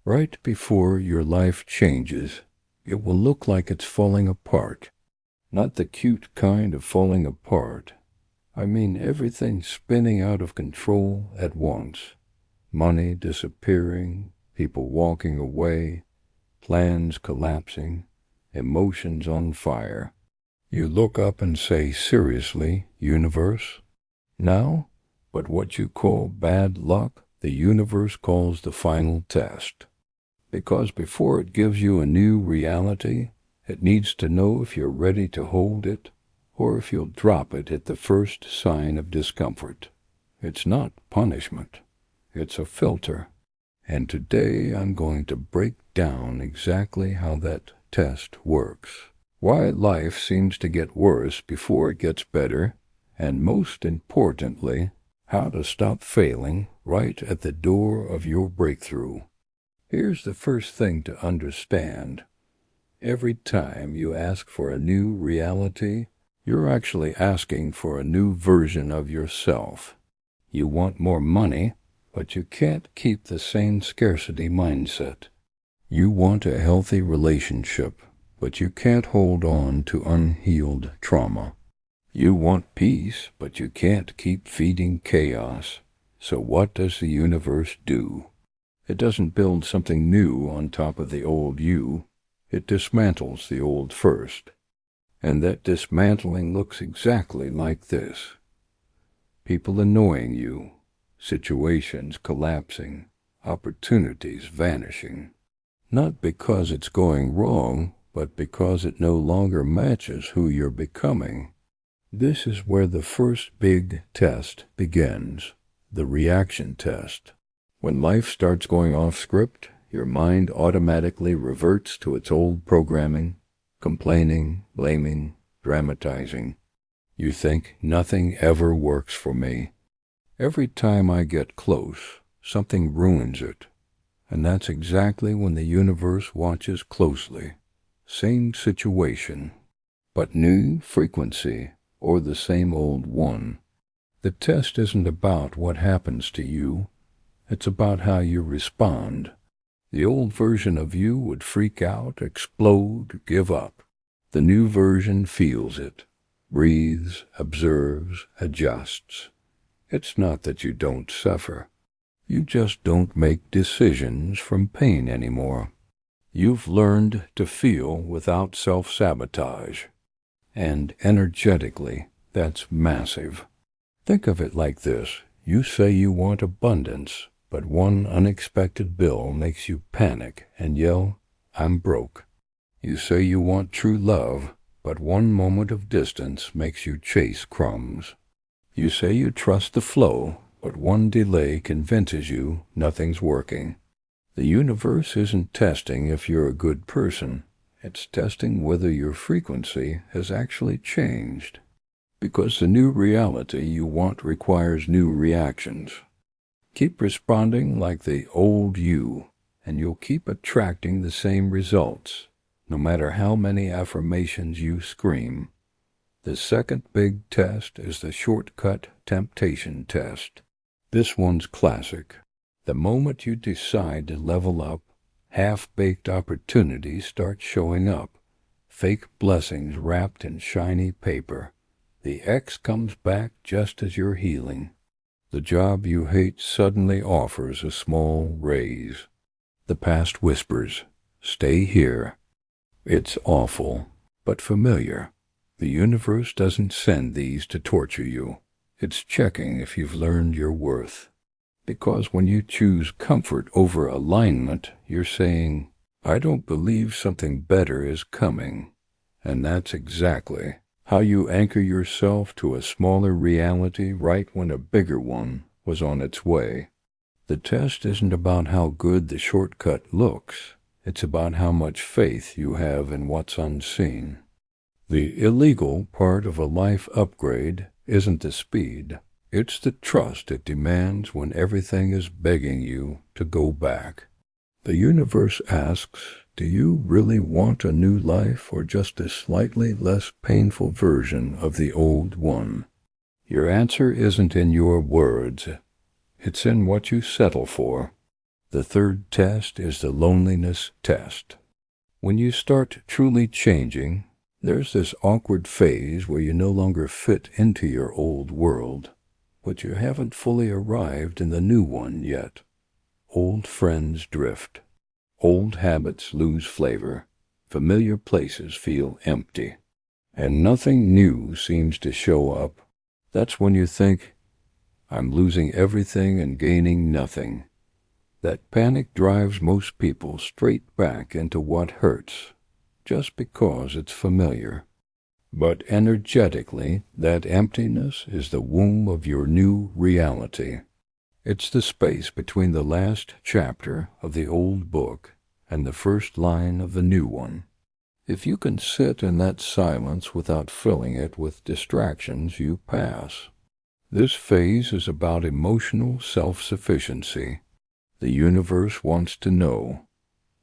Right before your life changes, it will look like it's falling apart. Not the cute kind of falling apart. I mean everything spinning out of control at once. Money disappearing, people walking away, plans collapsing, emotions on fire. You look up and say, seriously, universe? Now? But what you call bad luck, the universe calls the final test. Because before it gives you a new reality, it needs to know if you're ready to hold it, or if you'll drop it at the first sign of discomfort. It's not punishment. It's a filter. And today I'm going to break down exactly how that test works. Why life seems to get worse before it gets better, and most importantly, how to stop failing right at the door of your breakthrough. Here's the first thing to understand. Every time you ask for a new reality, you're actually asking for a new version of yourself. You want more money, but you can't keep the same scarcity mindset. You want a healthy relationship, but you can't hold on to unhealed trauma. You want peace, but you can't keep feeding chaos. So what does the universe do? It doesn't build something new on top of the old you. It dismantles the old first. And that dismantling looks exactly like this. People annoying you, situations collapsing, opportunities vanishing. Not because it's going wrong, but because it no longer matches who you're becoming. This is where the first big test begins, the reaction test. When life starts going off script, your mind automatically reverts to its old programming, complaining, blaming, dramatizing. You think nothing ever works for me. Every time I get close, something ruins it. And that's exactly when the universe watches closely. Same situation, but new frequency, or the same old one. The test isn't about what happens to you. It's about how you respond. The old version of you would freak out, explode, give up. The new version feels it, breathes, observes, adjusts. It's not that you don't suffer. You just don't make decisions from pain anymore. You've learned to feel without self-sabotage. And energetically, that's massive. Think of it like this. You say you want abundance, but one unexpected bill makes you panic and yell, "I'm broke." You say you want true love, but one moment of distance makes you chase crumbs. You say you trust the flow, but one delay convinces you nothing's working. The universe isn't testing if you're a good person. It's testing whether your frequency has actually changed. Because the new reality you want requires new reactions. Keep responding like the old you, and you'll keep attracting the same results, no matter how many affirmations you scream. The second big test is the shortcut temptation test. This one's classic. The moment you decide to level up, half-baked opportunities start showing up, fake blessings wrapped in shiny paper. The X comes back just as you're healing. The job you hate suddenly offers a small raise. The past whispers, "Stay here." It's awful, but familiar. The universe doesn't send these to torture you. It's checking if you've learned your worth. Because when you choose comfort over alignment, you're saying, "I don't believe something better is coming." And that's exactly how you anchor yourself to a smaller reality right when a bigger one was on its way. The test isn't about how good the shortcut looks. It's about how much faith you have in what's unseen. The illegal part of a life upgrade isn't the speed. It's the trust it demands when everything is begging you to go back. The universe asks, do you really want a new life or just a slightly less painful version of the old one? Your answer isn't in your words. It's in what you settle for. The third test is the loneliness test. When you start truly changing, there's this awkward phase where you no longer fit into your old world, but you haven't fully arrived in the new one yet. Old friends drift. Old habits lose flavor. Familiar places feel empty. And nothing new seems to show up. That's when you think, I'm losing everything and gaining nothing. That panic drives most people straight back into what hurts, just because it's familiar. But energetically, that emptiness is the womb of your new reality. It's the space between the last chapter of the old book and the first line of the new one. If you can sit in that silence without filling it with distractions, you pass. This phase is about emotional self-sufficiency. The universe wants to know,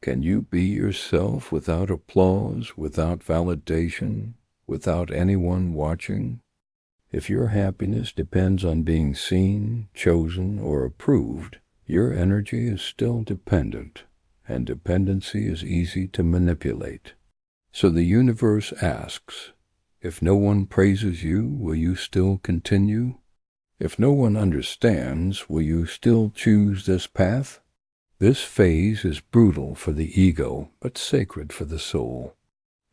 can you be yourself without applause, without validation, without anyone watching? If your happiness depends on being seen, chosen, or approved, your energy is still dependent, and dependency is easy to manipulate. So the universe asks, if no one praises you, will you still continue? If no one understands, will you still choose this path? This phase is brutal for the ego, but sacred for the soul.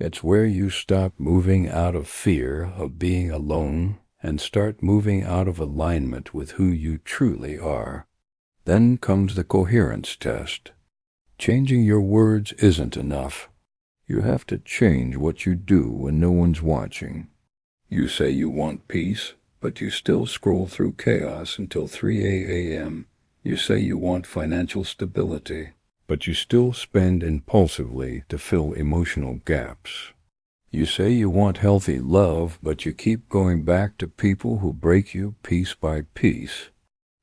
It's where you stop moving out of fear of being alone and start moving out of alignment with who you truly are. Then comes the coherence test. Changing your words isn't enough. You have to change what you do when no one's watching. You say you want peace, but you still scroll through chaos until 3 a.m. You say you want financial stability, but you still spend impulsively to fill emotional gaps. You say you want healthy love, but you keep going back to people who break you piece by piece.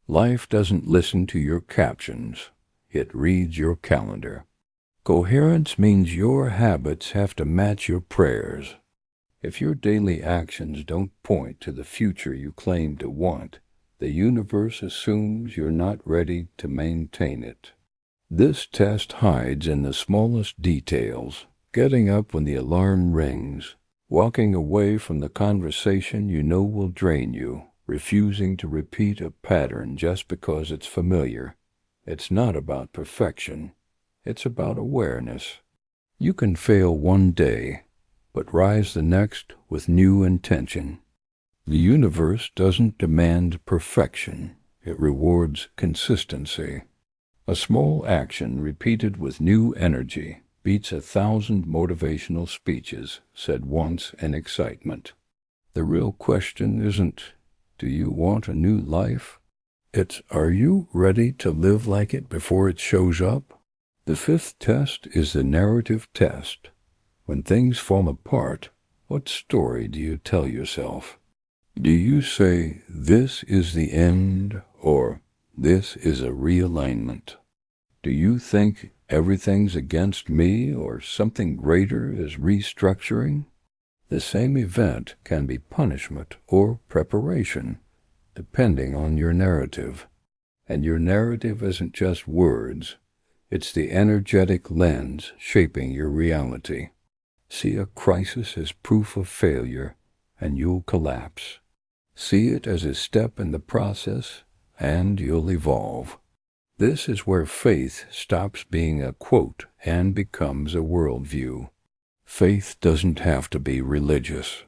Life doesn't listen to your captions. It reads your calendar. Coherence means your habits have to match your prayers. If your daily actions don't point to the future you claim to want, the universe assumes you're not ready to maintain it. This test hides in the smallest details, getting up when the alarm rings, walking away from the conversation you know will drain you, refusing to repeat a pattern just because it's familiar. It's not about perfection. It's about awareness. You can fail one day, but rise the next with new intention. The universe doesn't demand perfection. It rewards consistency. A small action repeated with new energy beats 1,000 motivational speeches said once in excitement. The real question isn't, do you want a new life? It's, are you ready to live like it before it shows up? The fifth test is the narrative test. When things fall apart, what story do you tell yourself? Do you say, this is the end, or this is a realignment? Do you think everything's against me, or something greater is restructuring? The same event can be punishment or preparation, depending on your narrative. And your narrative isn't just words. It's the energetic lens shaping your reality. See a crisis as proof of failure, and you'll collapse. See it as a step in the process, and you'll evolve. This is where faith stops being a quote and becomes a worldview. Faith doesn't have to be religious.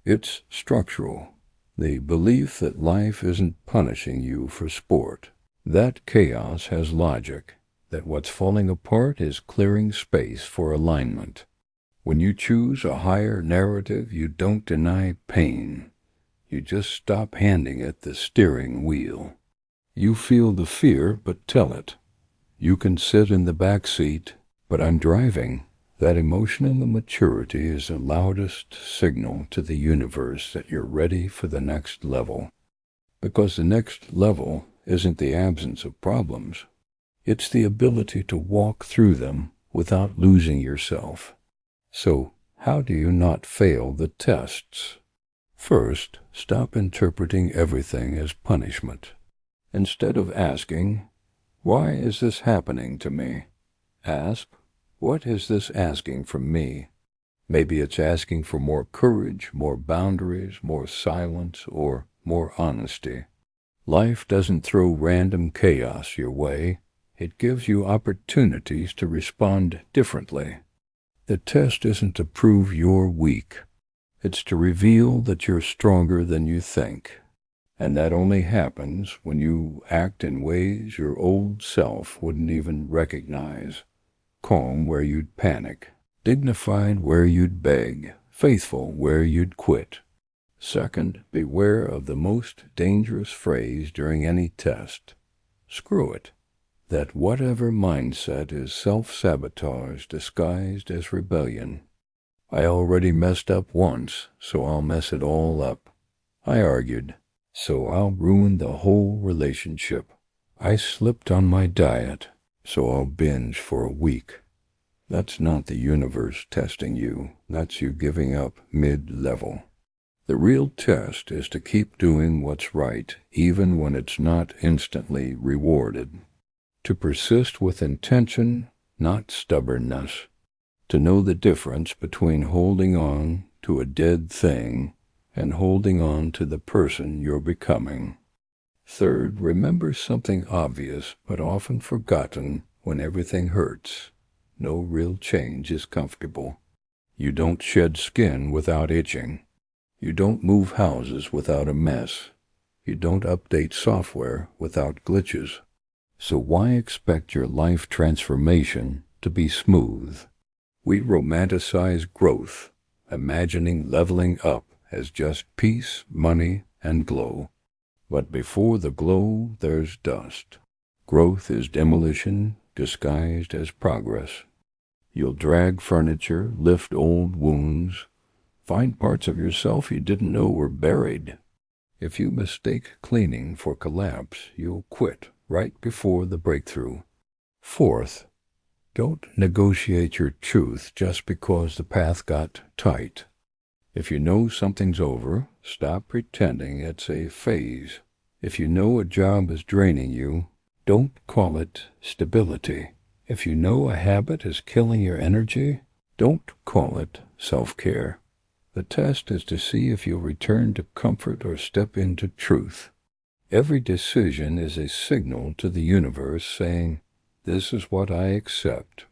It's structural. The belief that life isn't punishing you for sport. That chaos has logic. That what's falling apart is clearing space for alignment. When you choose a higher narrative, you don't deny pain. You just stop handing it the steering wheel. You feel the fear, but tell it. You can sit in the back seat, but I'm driving. That emotional maturity is the loudest signal to the universe that you're ready for the next level. Because the next level isn't the absence of problems. It's the ability to walk through them without losing yourself. So, how do you not fail the tests? First, stop interpreting everything as punishment. Instead of asking, Why is this happening to me? Ask, what is this asking from me? Maybe it's asking for more courage, more boundaries, more silence, or more honesty. Life doesn't throw random chaos your way. It gives you opportunities to respond differently. The test isn't to prove you're weak. It's to reveal that you're stronger than you think. And that only happens when you act in ways your old self wouldn't even recognize. Calm where you'd panic, dignified where you'd beg, faithful where you'd quit. Second, beware of the most dangerous phrase during any test. Screw it. That whatever mindset is self-sabotage disguised as rebellion. I already messed up once, so I'll mess it all up. I argued, so I'll ruin the whole relationship. I slipped on my diet, so I'll binge for a week. That's not the universe testing you. That's you giving up mid-level. The real test is to keep doing what's right, even when it's not instantly rewarded. To persist with intention, not stubbornness. To know the difference between holding on to a dead thing and holding on to the person you're becoming. Third, remember something obvious but often forgotten when everything hurts. No real change is comfortable. You don't shed skin without itching. You don't move houses without a mess. You don't update software without glitches. So why expect your life transformation to be smooth? We romanticize growth, imagining leveling up as just peace, money, and glow. But before the glow, there's dust. Growth is demolition disguised as progress. You'll drag furniture, lift old wounds, find parts of yourself you didn't know were buried. If you mistake cleaning for collapse, you'll quit right before the breakthrough. Fourth, don't negotiate your truth just because the path got tight. If you know something's over, stop pretending it's a phase. If you know a job is draining you, don't call it stability. If you know a habit is killing your energy, don't call it self-care. The test is to see if you'll return to comfort or step into truth. Every decision is a signal to the universe saying, "This is what I accept,"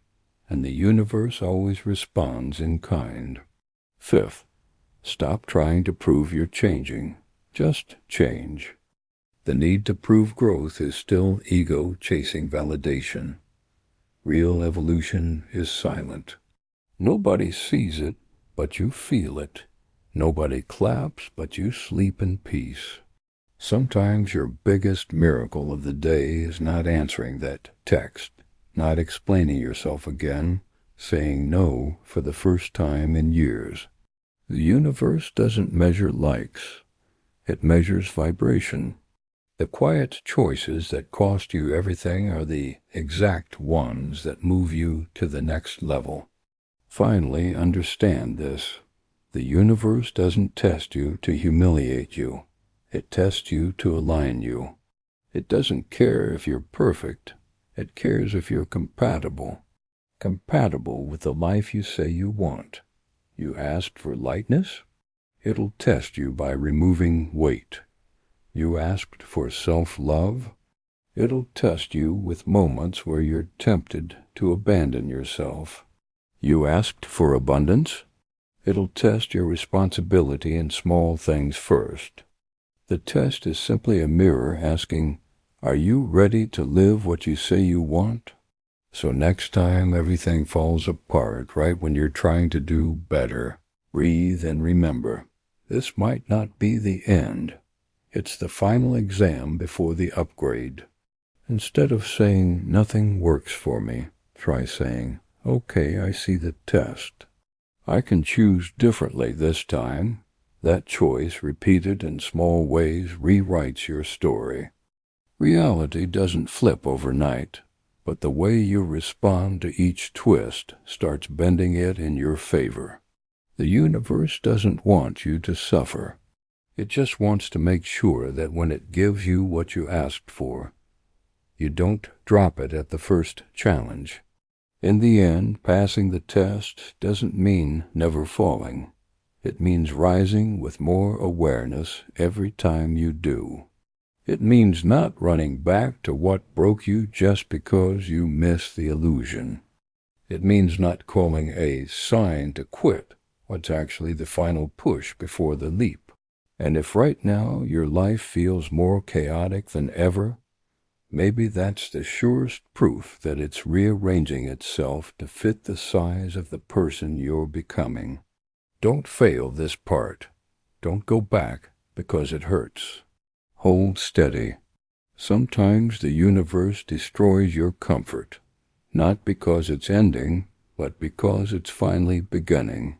and the universe always responds in kind. Fifth, stop trying to prove you're changing. Just change. The need to prove growth is still ego chasing validation. Real evolution is silent. Nobody sees it, but you feel it. Nobody claps, but you sleep in peace. Sometimes your biggest miracle of the day is not answering that text, not explaining yourself again, saying no for the first time in years. The universe doesn't measure likes. It measures vibration. The quiet choices that cost you everything are the exact ones that move you to the next level. Finally, understand this. The universe doesn't test you to humiliate you. It tests you to align you. It doesn't care if you're perfect. It cares if you're compatible. Compatible with the life you say you want. You asked for lightness? It'll test you by removing weight. You asked for self-love? It'll test you with moments where you're tempted to abandon yourself. You asked for abundance? It'll test your responsibility in small things first. The test is simply a mirror asking, are you ready to live what you say you want? So next time everything falls apart right when you're trying to do better, breathe and remember, this might not be the end. It's the final exam before the upgrade. Instead of saying, nothing works for me, try saying, okay, I see the test. I can choose differently this time. That choice, repeated in small ways, rewrites your story. Reality doesn't flip overnight, but the way you respond to each twist starts bending it in your favor. The universe doesn't want you to suffer. It just wants to make sure that when it gives you what you asked for, You don't drop it at the first challenge. In the end, passing the test doesn't mean never falling. It means rising with more awareness every time you do. It means not running back to what broke you just because you missed the illusion. It means not calling a sign to quit what's actually the final push before the leap. And if right now your life feels more chaotic than ever, maybe that's the surest proof that it's rearranging itself to fit the size of the person you're becoming. Don't fail this part. Don't go back because it hurts. Hold steady. Sometimes the universe destroys your comfort, not because it's ending, but because it's finally beginning.